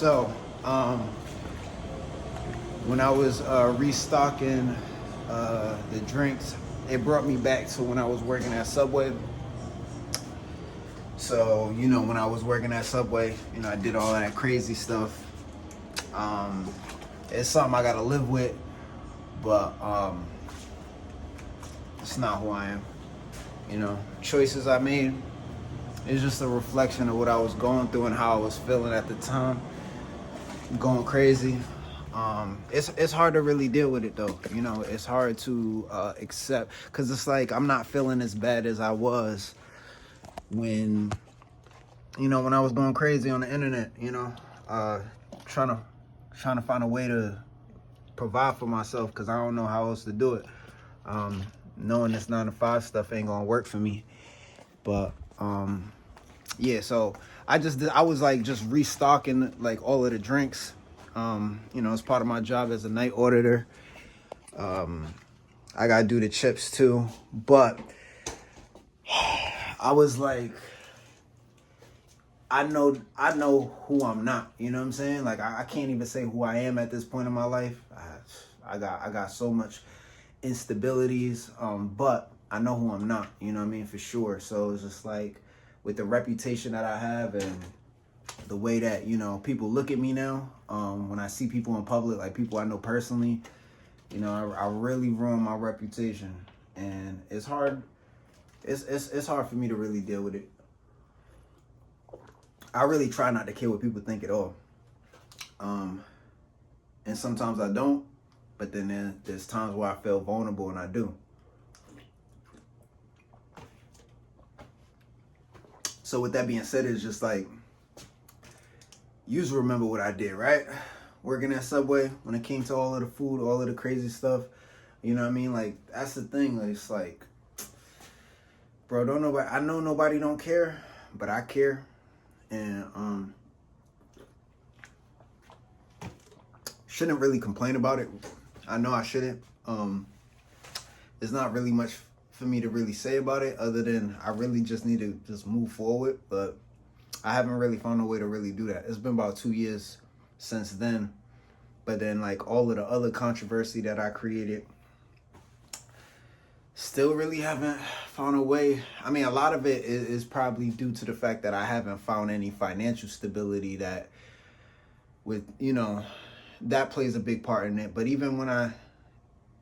So, when I was restocking the drinks, it brought me back to when I was working at Subway. So, when I was working at Subway, I did all that crazy stuff. It's something I gotta live with, but it's not who I am. Choices I made, it's just a reflection of what I was going through and how I was feeling at the time. Going crazy. It's hard to really deal with it though. It's hard to accept, because it's like I'm not feeling as bad as I was when when I was going crazy on the internet. Trying to find a way to provide for myself, because I don't know how else to do it. Knowing this 9 to 5 stuff ain't gonna work for me. But yeah, so I was like just restocking like all of the drinks. As part of my job as a night auditor. I gotta do the chips too. But I was like, I know who I'm not. You know what I'm saying? Like I can't even say who I am at this point in my life. I got so much instabilities. But I know who I'm not. You know what I mean? For sure. So it's just like, with the reputation that I have and the way that people look at me now, when I see people in public, like people I know personally, I really ruin my reputation, and it's hard. It's hard for me to really deal with it. I really try not to care what people think at all, and sometimes I don't. But then there's times where I feel vulnerable, and I do. So with that being said, it's just like, you just remember what I did, right? Working at Subway, when it came to all of the food, all of the crazy stuff, you know what I mean? Like, that's the thing. Like, it's like, bro, I know nobody don't care, but I care. And shouldn't really complain about it. I know I shouldn't. There's not really much for me to really say about it, other than I really just need to just move forward. But I haven't really found a way to really do that. It's been about 2 years since then. But then, like, all of the other controversy that I created, still really haven't found a way. I mean, a lot of it is probably due to the fact that I haven't found any financial stability that that plays a big part in it. But even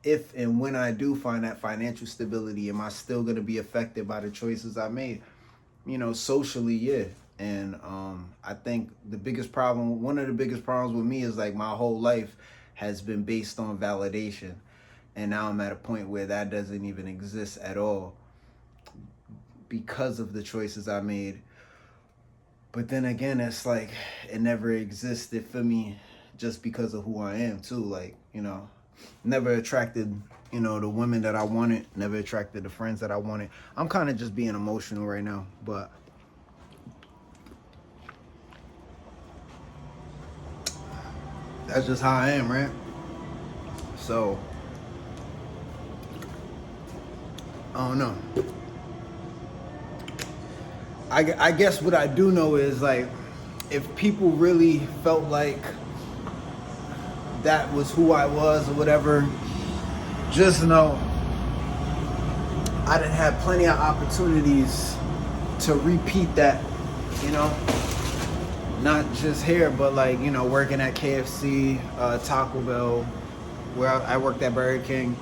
if and when I do find that financial stability, am I still going to be affected by the choices I made? Socially, yeah. And I think one of the biggest problems with me is, like, my whole life has been based on validation. And now I'm at a point where that doesn't even exist at all because of the choices I made. But then again, it's like, it never existed for me just because of who I am too. Like, never attracted, the women that I wanted, never attracted the friends that I wanted. I'm kind of just being emotional right now, but that's just how I am, right? So, I don't know. I guess what I do know is, like, if people really felt like that was who I was or whatever, just know I didn't have plenty of opportunities to repeat that, not just here, but like, working at KFC, Taco Bell, where I worked at Burger King.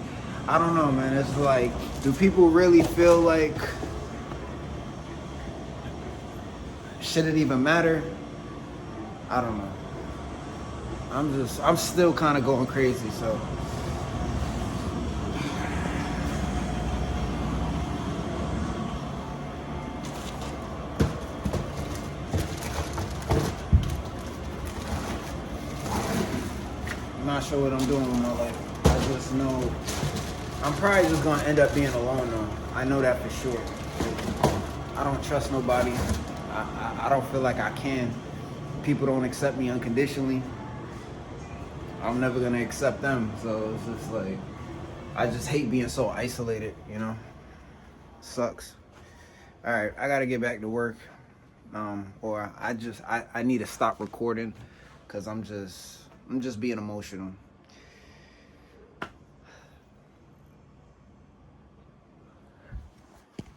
I don't know, man. It's like, do people really feel like, should it even matter? I don't know. I'm still kind of going crazy, so. I'm not sure what I'm doing with my life. I just know I'm probably just gonna end up being alone though. I know that for sure. I don't trust nobody. I don't feel like I can. People don't accept me unconditionally. I'm never gonna accept them. So it's just like, I just hate being so isolated, Sucks. All right, I gotta get back to work. Or I need to stop recording. because I'm just being emotional.